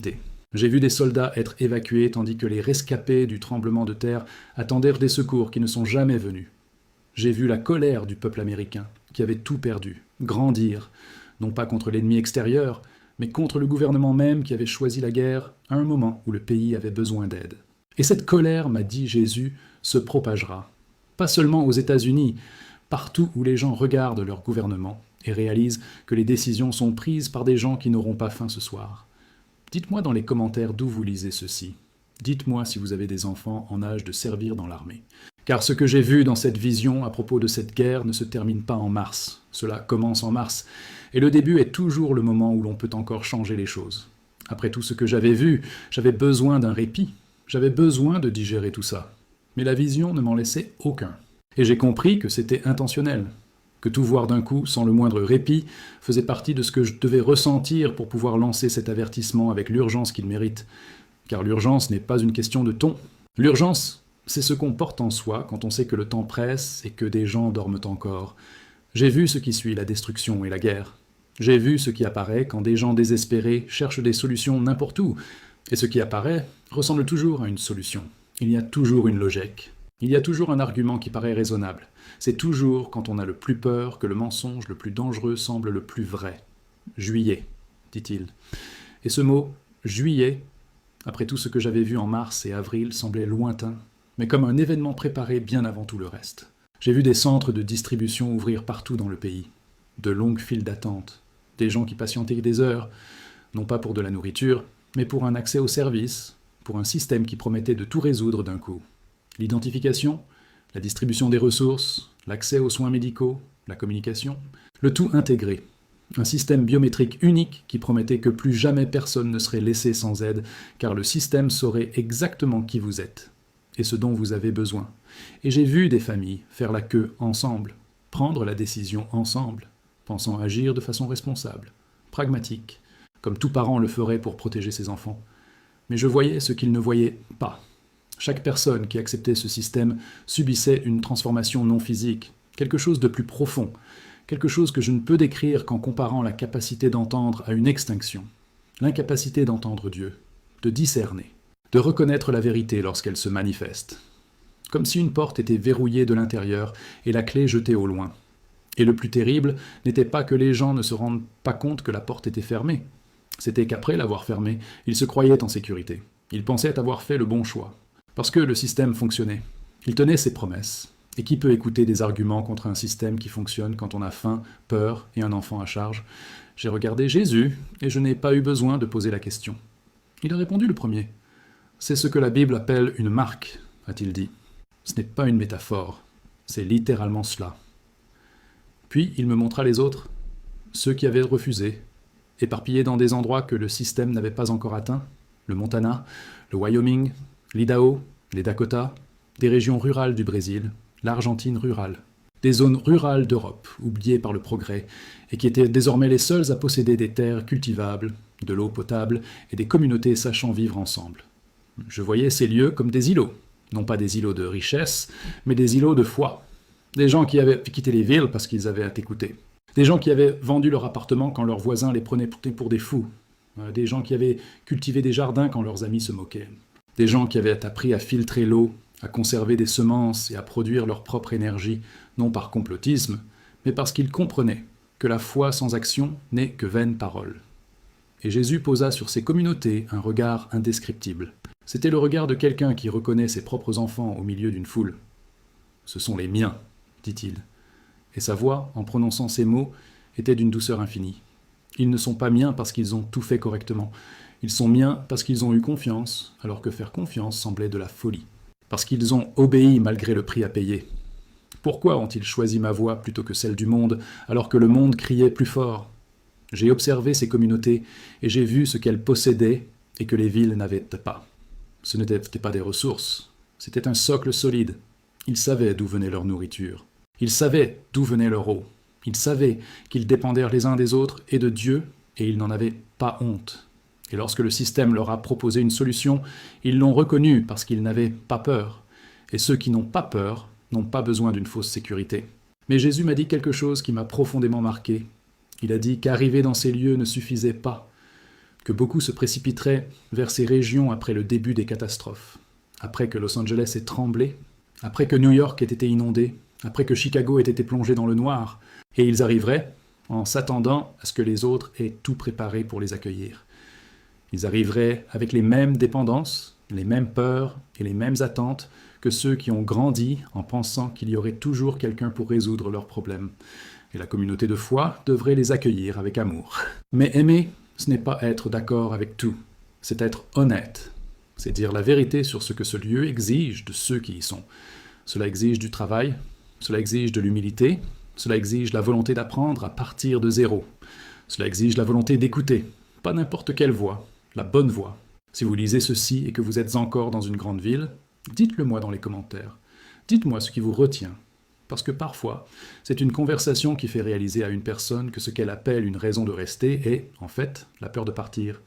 arrêtés. J'ai vu des soldats être évacués tandis que les rescapés du tremblement de terre attendaient des secours qui ne sont jamais venus. J'ai vu la colère du peuple américain, qui avait tout perdu, grandir, non pas contre l'ennemi extérieur, mais contre le gouvernement même qui avait choisi la guerre à un moment où le pays avait besoin d'aide. Et cette colère, m'a dit Jésus, se propagera. Pas seulement aux États-Unis, partout où les gens regardent leur gouvernement et réalisent que les décisions sont prises par des gens qui n'auront pas faim ce soir. Dites-moi dans les commentaires d'où vous lisez ceci. Dites-moi si vous avez des enfants en âge de servir dans l'armée. Car ce que j'ai vu dans cette vision à propos de cette guerre ne se termine pas en mars. Cela commence en mars. Et le début est toujours le moment où l'on peut encore changer les choses. Après tout ce que j'avais vu, j'avais besoin d'un répit. J'avais besoin de digérer tout ça. Mais la vision ne m'en laissait aucun. Et j'ai compris que c'était intentionnel. Que tout voir d'un coup, sans le moindre répit, faisait partie de ce que je devais ressentir pour pouvoir lancer cet avertissement avec l'urgence qu'il mérite. Car l'urgence n'est pas une question de ton. L'urgence, c'est ce qu'on porte en soi quand on sait que le temps presse et que des gens dorment encore. J'ai vu ce qui suit la destruction et la guerre. J'ai vu ce qui apparaît quand des gens désespérés cherchent des solutions n'importe où. Et ce qui apparaît ressemble toujours à une solution. Il y a toujours une logique. Il y a toujours un argument qui paraît raisonnable. C'est toujours quand on a le plus peur que le mensonge le plus dangereux semble le plus vrai. Juillet, dit-il. Et ce mot, juillet, après tout ce que j'avais vu en mars et avril, semblait lointain, mais comme un événement préparé bien avant tout le reste. J'ai vu des centres de distribution ouvrir partout dans le pays, de longues files d'attente, des gens qui patientaient des heures, non pas pour de la nourriture, mais pour un accès aux services, pour un système qui promettait de tout résoudre d'un coup. L'identification, la distribution des ressources, l'accès aux soins médicaux, la communication, le tout intégré. Un système biométrique unique qui promettait que plus jamais personne ne serait laissé sans aide, car le système saurait exactement qui vous êtes et ce dont vous avez besoin. Et j'ai vu des familles faire la queue ensemble, prendre la décision ensemble, pensant agir de façon responsable, pragmatique, comme tout parent le ferait pour protéger ses enfants. Mais je voyais ce qu'ils ne voyaient pas. Chaque personne qui acceptait ce système subissait une transformation non physique, quelque chose de plus profond, quelque chose que je ne peux décrire qu'en comparant la capacité d'entendre à une extinction, l'incapacité d'entendre Dieu, de discerner, de reconnaître la vérité lorsqu'elle se manifeste, comme si une porte était verrouillée de l'intérieur et la clé jetée au loin. Et le plus terrible n'était pas que les gens ne se rendent pas compte que la porte était fermée, c'était qu'après l'avoir fermée, ils se croyaient en sécurité, ils pensaient avoir fait le bon choix. Parce que le système fonctionnait. Il tenait ses promesses. Et qui peut écouter des arguments contre un système qui fonctionne quand on a faim, peur et un enfant à charge? J'ai regardé Jésus, et je n'ai pas eu besoin de poser la question. Il a répondu le premier. C'est ce que la Bible appelle une marque, a-t-il dit. Ce n'est pas une métaphore, c'est littéralement cela. Puis il me montra les autres, ceux qui avaient refusé, éparpillés dans des endroits que le système n'avait pas encore atteints, le Montana, le Wyoming, l'Idaho, les Dakota, des régions rurales du Brésil, l'Argentine rurale, des zones rurales d'Europe, oubliées par le progrès, et qui étaient désormais les seules à posséder des terres cultivables, de l'eau potable et des communautés sachant vivre ensemble. Je voyais ces lieux comme des îlots, non pas des îlots de richesse, mais des îlots de foi. Des gens qui avaient quitté les villes parce qu'ils avaient écouté. Des gens qui avaient vendu leur appartement quand leurs voisins les prenaient pour des fous. Des gens qui avaient cultivé des jardins quand leurs amis se moquaient. Des gens qui avaient appris à filtrer l'eau, à conserver des semences et à produire leur propre énergie, non par complotisme, mais parce qu'ils comprenaient que la foi sans action n'est que vaine parole. Et Jésus posa sur ces communautés un regard indescriptible. C'était le regard de quelqu'un qui reconnaît ses propres enfants au milieu d'une foule. « Ce sont les miens », dit-il. Et sa voix, en prononçant ces mots, était d'une douceur infinie. Ils ne sont pas miens parce qu'ils ont tout fait correctement. Ils sont miens parce qu'ils ont eu confiance, alors que faire confiance semblait de la folie. Parce qu'ils ont obéi malgré le prix à payer. Pourquoi ont-ils choisi ma voix plutôt que celle du monde, alors que le monde criait plus fort? J'ai observé ces communautés et j'ai vu ce qu'elles possédaient et que les villes n'avaient pas. Ce n'étaient pas des ressources, c'était un socle solide. Ils savaient d'où venait leur nourriture. Ils savaient d'où venait leur eau. Ils savaient qu'ils dépendaient les uns des autres et de Dieu, et ils n'en avaient pas honte. Et lorsque le système leur a proposé une solution, ils l'ont reconnue parce qu'ils n'avaient pas peur. Et ceux qui n'ont pas peur n'ont pas besoin d'une fausse sécurité. Mais Jésus m'a dit quelque chose qui m'a profondément marqué. Il a dit qu'arriver dans ces lieux ne suffisait pas. que beaucoup se précipiteraient vers ces régions après le début des catastrophes, après que Los Angeles ait tremblé, après que New York ait été inondé, après que Chicago ait été plongé dans le noir, et ils arriveraient en s'attendant à ce que les autres aient tout préparé pour les accueillir. Ils arriveraient avec les mêmes dépendances, les mêmes peurs et les mêmes attentes que ceux qui ont grandi en pensant qu'il y aurait toujours quelqu'un pour résoudre leurs problèmes. Et la communauté de foi devrait les accueillir avec amour. Mais aimer, ce n'est pas être d'accord avec tout, c'est être honnête. C'est dire la vérité sur ce que ce lieu exige de ceux qui y sont. Cela exige du travail, cela exige de l'humilité, cela exige la volonté d'apprendre à partir de zéro. Cela exige la volonté d'écouter, pas n'importe quelle voix, la bonne voix. Si vous lisez ceci et que vous êtes encore dans une grande ville, dites-le moi dans les commentaires. Dites-moi ce qui vous retient. Parce que parfois, c'est une conversation qui fait réaliser à une personne que ce qu'elle appelle une raison de rester est, en fait, la peur de partir.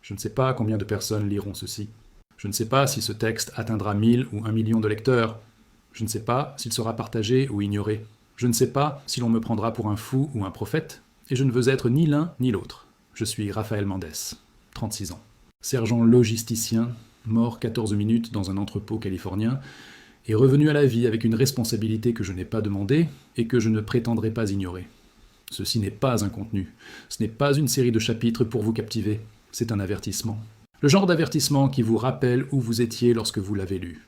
Je ne sais pas combien de personnes liront ceci. Je ne sais pas si ce texte atteindra 1000 ou 1 million de lecteurs. Je ne sais pas s'il sera partagé ou ignoré. Je ne sais pas si l'on me prendra pour un fou ou un prophète, et je ne veux être ni l'un ni l'autre. Je suis Raphaël Mendes, 36 ans. Sergent logisticien, mort 14 minutes dans un entrepôt californien, est revenu à la vie avec une responsabilité que je n'ai pas demandée et que je ne prétendrai pas ignorer. Ceci n'est pas un contenu, ce n'est pas une série de chapitres pour vous captiver, c'est un avertissement. Le genre d'avertissement qui vous rappelle où vous étiez lorsque vous l'avez lu.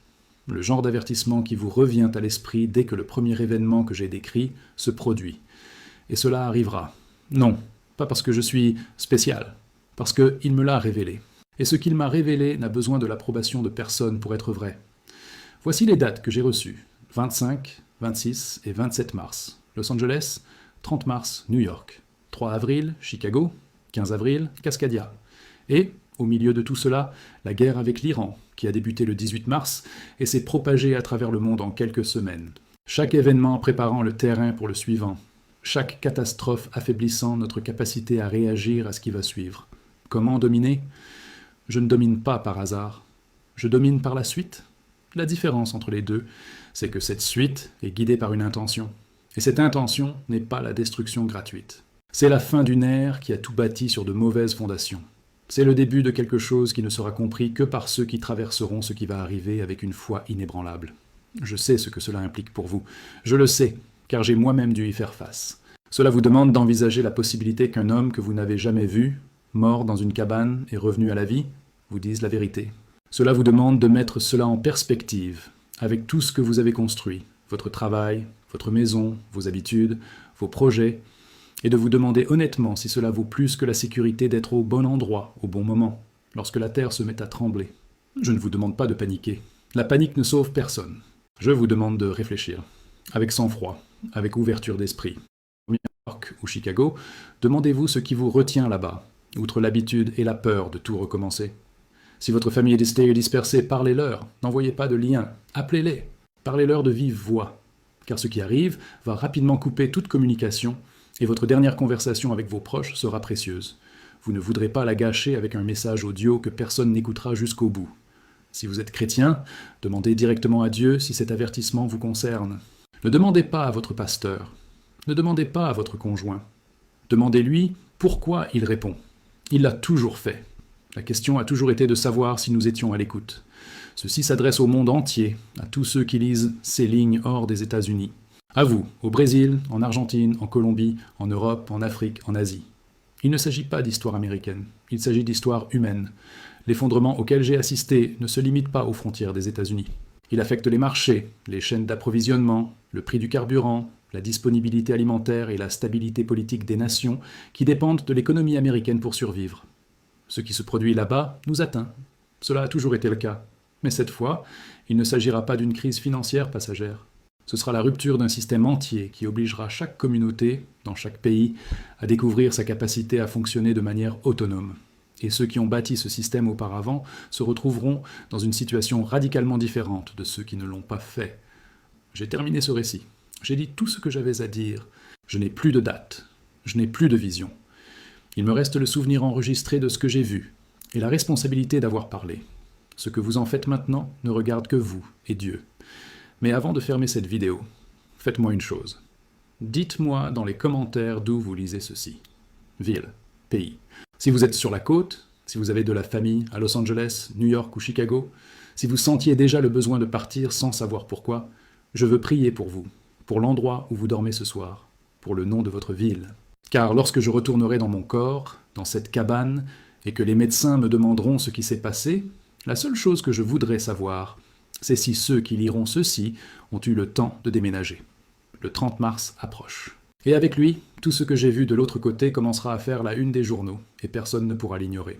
Le genre d'avertissement qui vous revient à l'esprit dès que le premier événement que j'ai décrit se produit. Et cela arrivera. Non, pas parce que je suis spécial, parce qu'il me l'a révélé. Et ce qu'il m'a révélé n'a besoin de l'approbation de personne pour être vrai. Voici les dates que j'ai reçues. 25, 26 et 27 mars. Los Angeles, 30 mars, New York. 3 avril, Chicago. 15 avril, Cascadia. Et, au milieu de tout cela, la guerre avec l'Iran, qui a débuté le 18 mars et s'est propagée à travers le monde en quelques semaines. Chaque événement préparant le terrain pour le suivant. Chaque catastrophe affaiblissant notre capacité à réagir à ce qui va suivre. Comment dominer ? Je ne domine pas par hasard. Je domine par la suite. La différence entre les deux, c'est que cette suite est guidée par une intention. Et cette intention n'est pas la destruction gratuite. C'est la fin d'une ère qui a tout bâti sur de mauvaises fondations. C'est le début de quelque chose qui ne sera compris que par ceux qui traverseront ce qui va arriver avec une foi inébranlable. Je sais ce que cela implique pour vous. Je le sais, car j'ai moi-même dû y faire face. Cela vous demande d'envisager la possibilité qu'un homme que vous n'avez jamais vu, mort dans une cabane et revenu à la vie, vous dise la vérité. Cela vous demande de mettre cela en perspective, avec tout ce que vous avez construit, votre travail, votre maison, vos habitudes, vos projets, et de vous demander honnêtement si cela vaut plus que la sécurité d'être au bon endroit, au bon moment, lorsque la terre se met à trembler. Je ne vous demande pas de paniquer. La panique ne sauve personne. Je vous demande de réfléchir, avec sang-froid, avec ouverture d'esprit. New York ou Chicago, demandez-vous ce qui vous retient là-bas, outre l'habitude et la peur de tout recommencer. Si votre famille est restée dispersée, parlez-leur, n'envoyez pas de liens, appelez-les, parlez-leur de vive voix, car ce qui arrive va rapidement couper toute communication et votre dernière conversation avec vos proches sera précieuse. Vous ne voudrez pas la gâcher avec un message audio que personne n'écoutera jusqu'au bout. Si vous êtes chrétien, demandez directement à Dieu si cet avertissement vous concerne. Ne demandez pas à votre pasteur, ne demandez pas à votre conjoint. Demandez-lui pourquoi il répond. Il l'a toujours fait. La question a toujours été de savoir si nous étions à l'écoute. Ceci s'adresse au monde entier, à tous ceux qui lisent ces lignes hors des États-Unis. À vous, au Brésil, en Argentine, en Colombie, en Europe, en Afrique, en Asie. Il ne s'agit pas d'histoire américaine, il s'agit d'histoire humaine. L'effondrement auquel j'ai assisté ne se limite pas aux frontières des États-Unis. Il affecte les marchés, les chaînes d'approvisionnement, le prix du carburant, la disponibilité alimentaire et la stabilité politique des nations qui dépendent de l'économie américaine pour survivre. Ce qui se produit là-bas nous atteint. Cela a toujours été le cas. Mais cette fois, il ne s'agira pas d'une crise financière passagère. Ce sera la rupture d'un système entier qui obligera chaque communauté, dans chaque pays, à découvrir sa capacité à fonctionner de manière autonome. Et ceux qui ont bâti ce système auparavant se retrouveront dans une situation radicalement différente de ceux qui ne l'ont pas fait. J'ai terminé ce récit. J'ai dit tout ce que j'avais à dire. Je n'ai plus de date. Je n'ai plus de vision. Il me reste le souvenir enregistré de ce que j'ai vu, et la responsabilité d'avoir parlé. Ce que vous en faites maintenant ne regarde que vous et Dieu. Mais avant de fermer cette vidéo, faites-moi une chose. Dites-moi dans les commentaires d'où vous lisez ceci. Ville, pays. Si vous êtes sur la côte, Si vous avez de la famille à Los Angeles, New York ou Chicago, si vous sentiez déjà le besoin de partir sans savoir pourquoi, je veux prier pour vous, pour l'endroit où vous dormez ce soir, pour le nom de votre ville. Car lorsque je retournerai dans mon corps, dans cette cabane, et que les médecins me demanderont ce qui s'est passé, la seule chose que je voudrais savoir, c'est si ceux qui liront ceci ont eu le temps de déménager. Le 30 mars approche. Et avec lui, tout ce que j'ai vu de l'autre côté commencera à faire la une des journaux, et personne ne pourra l'ignorer.